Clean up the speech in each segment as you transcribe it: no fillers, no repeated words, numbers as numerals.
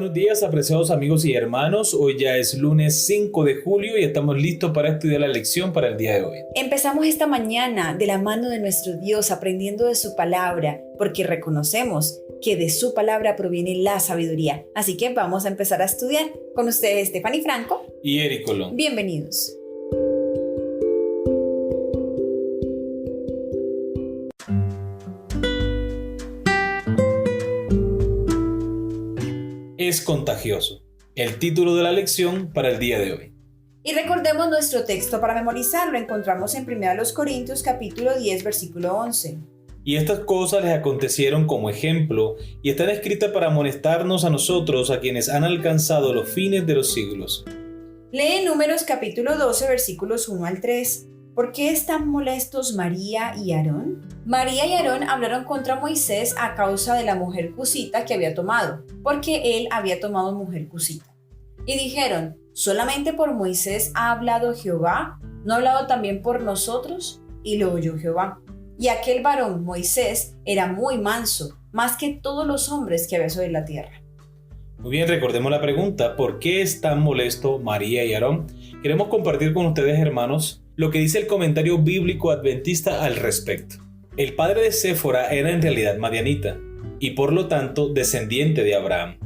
buenos días, apreciados amigos y hermanos. Hoy ya es lunes 5 de julio y estamos listos para estudiar la lección para el día de hoy. Empezamos esta mañana de la mano de nuestro Dios, aprendiendo de su palabra, porque reconocemos que de su palabra proviene la sabiduría. Así que vamos a empezar a estudiar. Con ustedes, Stephanie Franco y Eric Colón. Bienvenidos. Es contagioso. El título de la lección para el día de hoy. Y recordemos nuestro texto para memorizarlo. Lo encontramos en 1 Corintios capítulo 10, versículo 11. Y estas cosas les acontecieron como ejemplo y están escritas para amonestarnos a nosotros, a quienes han alcanzado los fines de los siglos. Lee Números capítulo 12, versículos 1 al 3. ¿Por qué están molestos María y Aarón? María y Aarón hablaron contra Moisés a causa de la mujer cusita que había tomado, porque él había tomado mujer cusita. Y dijeron, ¿solamente por Moisés ha hablado Jehová? ¿No ha hablado también por nosotros? Y lo oyó Jehová. Y aquel varón, Moisés, era muy manso, más que todos los hombres que había sobre la tierra. Muy bien, recordemos la pregunta, ¿por qué están molestos María y Aarón? Queremos compartir con ustedes, hermanos, lo que dice el comentario bíblico adventista al respecto. El padre de Séfora era en realidad madianita y por lo tanto descendiente de Abraham.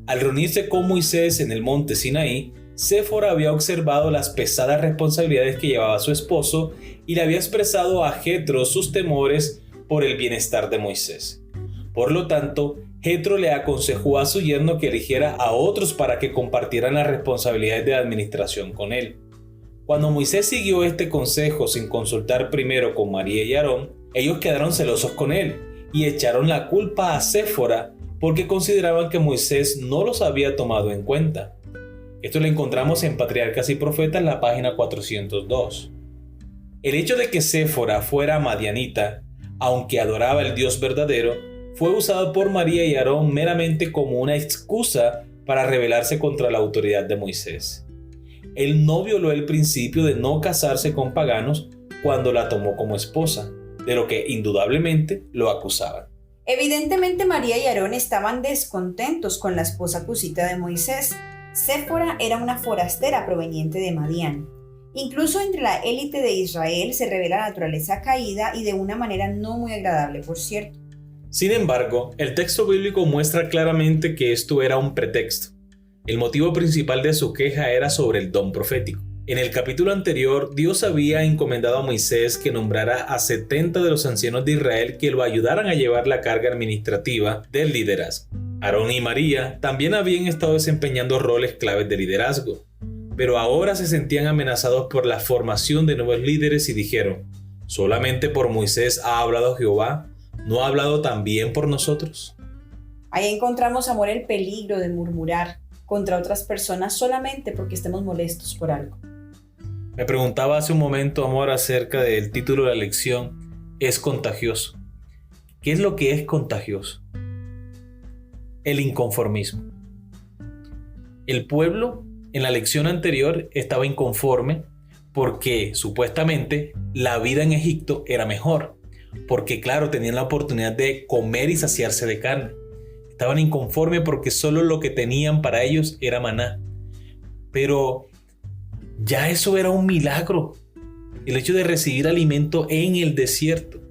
Al reunirse con Moisés en el monte Sinaí, Séfora había observado las pesadas responsabilidades que llevaba su esposo y le había expresado a Jetro sus temores por el bienestar de Moisés. Por lo tanto, Jetro le aconsejó a su yerno que eligiera a otros para que compartieran las responsabilidades de administración con él. Cuando Moisés siguió este consejo sin consultar primero con María y Aarón, ellos quedaron celosos con él y echaron la culpa a Séfora porque consideraban que Moisés no los había tomado en cuenta. Esto lo encontramos en Patriarcas y Profetas, la página 402. El hecho de que Séfora fuera madianita, aunque adoraba al Dios verdadero, fue usado por María y Aarón meramente como una excusa para rebelarse contra la autoridad de Moisés. Él no violó el principio de no casarse con paganos cuando la tomó como esposa, de lo que indudablemente lo acusaban. Evidentemente María y Aarón estaban descontentos con la esposa cusita de Moisés. Séfora era una forastera proveniente de Madián. Incluso entre la élite de Israel se revela la naturaleza caída y de una manera no muy agradable, por cierto. Sin embargo, el texto bíblico muestra claramente que esto era un pretexto. El motivo principal de su queja era sobre el don profético. En el capítulo anterior, Dios había encomendado a Moisés que nombrara a 70 de los ancianos de Israel que lo ayudaran a llevar la carga administrativa del liderazgo. Aarón y María también habían estado desempeñando roles claves de liderazgo, pero ahora se sentían amenazados por la formación de nuevos líderes y dijeron, ¿solamente por Moisés ha hablado Jehová? ¿No ha hablado también por nosotros? Ahí encontramos, amor, el peligro de murmurar contra otras personas solamente porque estemos molestos por algo. Me preguntaba hace un momento, amor, acerca del título de la lección, es contagioso. ¿Qué es lo que es contagioso? El inconformismo. El pueblo en la lección anterior estaba inconforme porque supuestamente la vida en Egipto era mejor, porque claro, tenían la oportunidad de comer y saciarse de carne. Estaban inconformes porque solo lo que tenían para ellos era maná. Pero ya eso era un milagro. El hecho de recibir alimento en el desierto.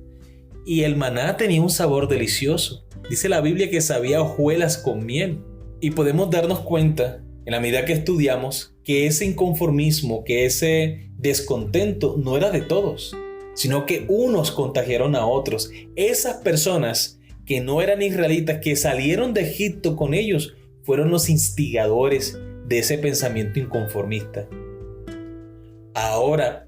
Y el maná tenía un sabor delicioso. Dice la Biblia que sabía a hojuelas con miel. Y podemos darnos cuenta, en la medida que estudiamos, que ese inconformismo, que ese descontento no era de todos, sino que unos contagiaron a otros. Esas personas que no eran israelitas, que salieron de Egipto con ellos, fueron los instigadores de ese pensamiento inconformista. Ahora,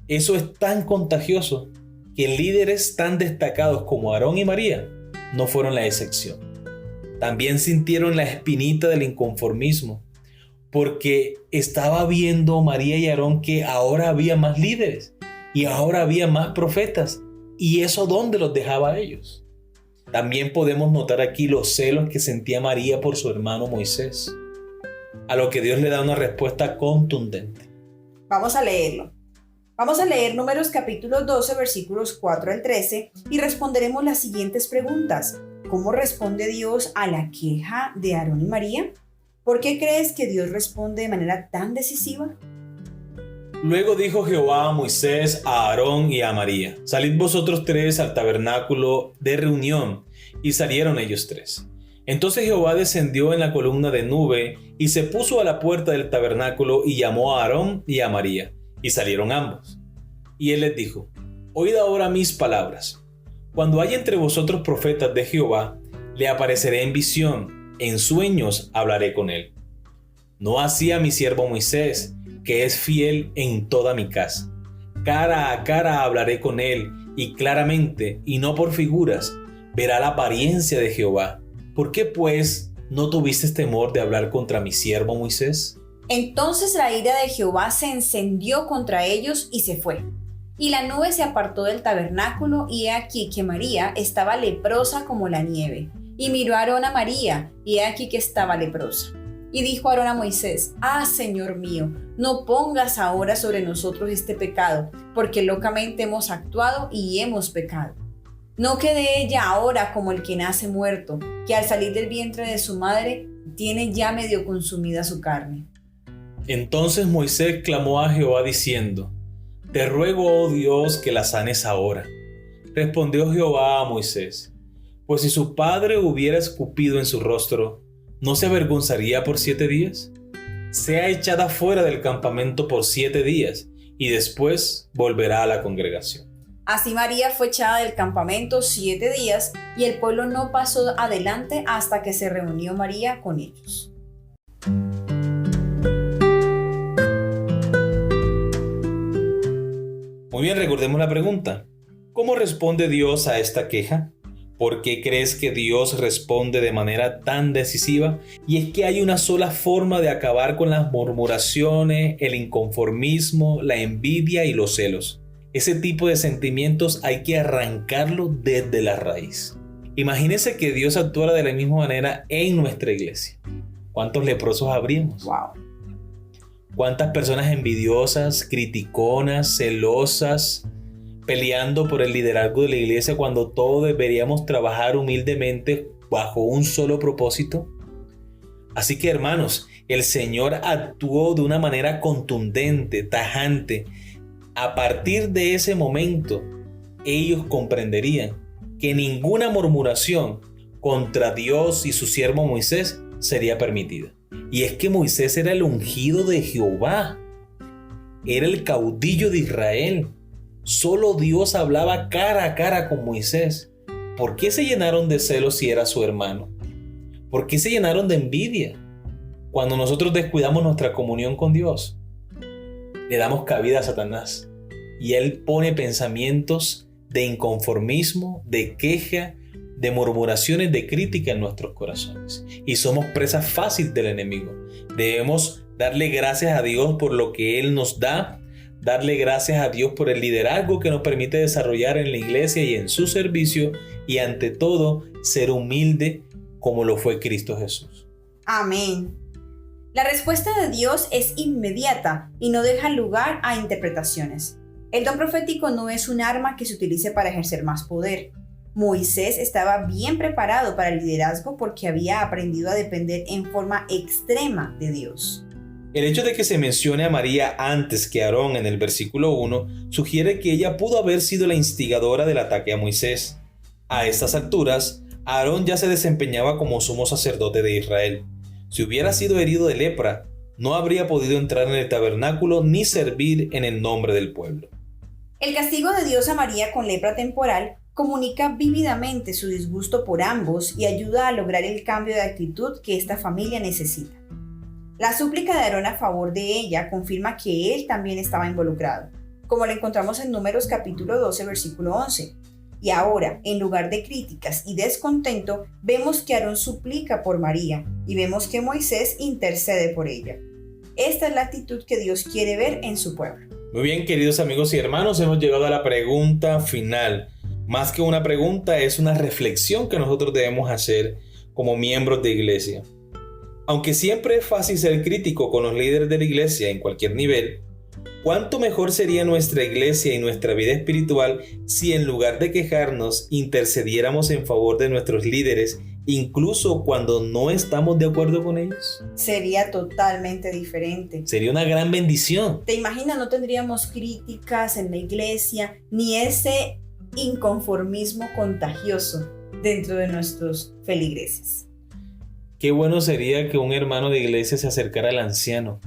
eso es tan contagioso que líderes tan destacados como Aarón y María no fueron la excepción. También sintieron la espinita del inconformismo, porque estaba viendo María y Aarón que ahora había más líderes y ahora había más profetas, y eso ¿dónde los dejaba a ellos? También podemos notar aquí los celos que sentía María por su hermano Moisés, a lo que Dios le da una respuesta contundente. Vamos a leerlo. Vamos a leer Números capítulo 12, versículos 4 al 13 y responderemos las siguientes preguntas. ¿Cómo responde Dios a la queja de Aarón y María? ¿Por qué crees que Dios responde de manera tan decisiva? Luego dijo Jehová a Moisés, a Aarón y a María: Salid vosotros tres al tabernáculo de reunión. Y salieron ellos tres. Entonces Jehová descendió en la columna de nube y se puso a la puerta del tabernáculo y llamó a Aarón y a María. Y salieron ambos. Y él les dijo: Oíd ahora mis palabras. Cuando haya entre vosotros profetas de Jehová, le apareceré en visión, en sueños hablaré con él. No así a mi siervo Moisés, que es fiel en toda mi casa. Cara a cara hablaré con él, y claramente, y no por figuras, verá la apariencia de Jehová. ¿Por qué pues no tuviste temor de hablar contra mi siervo Moisés? Entonces la ira de Jehová se encendió contra ellos y se fue. Y la nube se apartó del tabernáculo, y he aquí que María estaba leprosa como la nieve. Y miró a Aarón a María, y he aquí que estaba leprosa. Y dijo Aarón a Moisés: Señor mío, no pongas ahora sobre nosotros este pecado, porque locamente hemos actuado y hemos pecado. No quede ella ahora como el que nace muerto, que al salir del vientre de su madre tiene ya medio consumida su carne. Entonces Moisés clamó a Jehová diciendo: Te ruego, oh Dios, que la sanes ahora. Respondió Jehová a Moisés: Pues si su padre hubiera escupido en su rostro, ¿no se avergonzaría por 7 días? Sea echada fuera del campamento por 7 días, y después volverá a la congregación. Así María fue echada del campamento 7 días, y el pueblo no pasó adelante hasta que se reunió María con ellos. Muy bien, recordemos la pregunta. ¿Cómo responde Dios a esta queja? ¿Por qué crees que Dios responde de manera tan decisiva? Y es que hay una sola forma de acabar con las murmuraciones, el inconformismo, la envidia y los celos. Ese tipo de sentimientos hay que arrancarlo desde la raíz. Imagínese que Dios actuara de la misma manera en nuestra iglesia. ¿Cuántos leprosos habríamos? ¡Wow! ¿Cuántas personas envidiosas, criticonas, celosas, peleando por el liderazgo de la iglesia cuando todos deberíamos trabajar humildemente bajo un solo propósito? Así que, hermanos, el Señor actuó de una manera contundente, tajante. A partir de ese momento, ellos comprenderían que ninguna murmuración contra Dios y su siervo Moisés sería permitida. Y es que Moisés era el ungido de Jehová, era el caudillo de Israel. Solo Dios hablaba cara a cara con Moisés. ¿Por qué se llenaron de celos si era su hermano? ¿Por qué se llenaron de envidia cuando nosotros descuidamos nuestra comunión con Dios? Le damos cabida a Satanás y él pone pensamientos de inconformismo, de queja, de murmuraciones, de crítica en nuestros corazones. Y somos presa fácil del enemigo. Debemos darle gracias a Dios por lo que Él nos da, darle gracias a Dios por el liderazgo que nos permite desarrollar en la iglesia y en su servicio, y ante todo, ser humilde como lo fue Cristo Jesús. Amén. La respuesta de Dios es inmediata y no deja lugar a interpretaciones. El don profético no es un arma que se utilice para ejercer más poder. Moisés estaba bien preparado para el liderazgo porque había aprendido a depender en forma extrema de Dios. El hecho de que se mencione a María antes que a Aarón en el versículo 1 sugiere que ella pudo haber sido la instigadora del ataque a Moisés. A estas alturas, Aarón ya se desempeñaba como sumo sacerdote de Israel. Si hubiera sido herido de lepra, no habría podido entrar en el tabernáculo ni servir en el nombre del pueblo. El castigo de Dios a María con lepra temporal comunica vívidamente su disgusto por ambos y ayuda a lograr el cambio de actitud que esta familia necesita. La súplica de Aarón a favor de ella confirma que él también estaba involucrado, como lo encontramos en Números capítulo 12, versículo 11. Y ahora, en lugar de críticas y descontento, vemos que Aarón suplica por María y vemos que Moisés intercede por ella. Esta es la actitud que Dios quiere ver en su pueblo. Muy bien, queridos amigos y hermanos, hemos llegado a la pregunta final. Más que una pregunta, es una reflexión que nosotros debemos hacer como miembros de iglesia. Aunque siempre es fácil ser crítico con los líderes de la iglesia en cualquier nivel, ¿Cuánto mejor sería nuestra iglesia y nuestra vida espiritual si en lugar de quejarnos intercediéramos en favor de nuestros líderes, incluso cuando no estamos de acuerdo con ellos? Sería totalmente diferente. Sería una gran bendición. ¿Te imaginas? No tendríamos críticas en la iglesia, ni ese inconformismo contagioso dentro de nuestros feligreses. Qué bueno sería que un hermano de iglesia se acercara al anciano.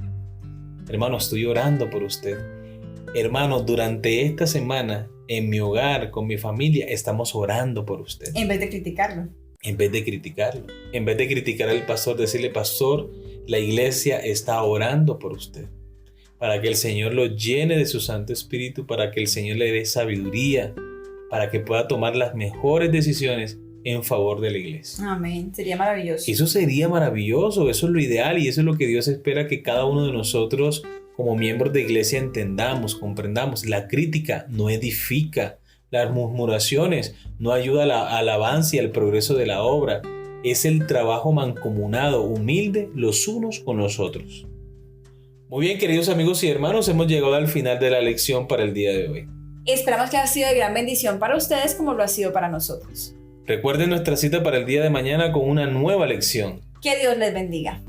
Hermano, estoy orando por usted. Hermano, durante esta semana, en mi hogar, con mi familia, estamos orando por usted. En vez de criticarlo. En vez de criticarlo. En vez de criticar al pastor, decirle, pastor, la iglesia está orando por usted. Para que el Señor lo llene de su Santo Espíritu, para que el Señor le dé sabiduría, para que pueda tomar las mejores decisiones en favor de la iglesia. Amén. Sería maravilloso. Eso sería maravilloso, eso es lo ideal y eso es lo que Dios espera que cada uno de nosotros como miembros de iglesia entendamos, comprendamos. La crítica no edifica, las murmuraciones no ayudan al avance y al progreso de la obra. Es el trabajo mancomunado, humilde, los unos con los otros. Muy bien, queridos amigos y hermanos, hemos llegado al final de la lección para el día de hoy. Esperamos que haya sido de gran bendición para ustedes como lo ha sido para nosotros. Recuerden nuestra cita para el día de mañana con una nueva lección. Que Dios les bendiga.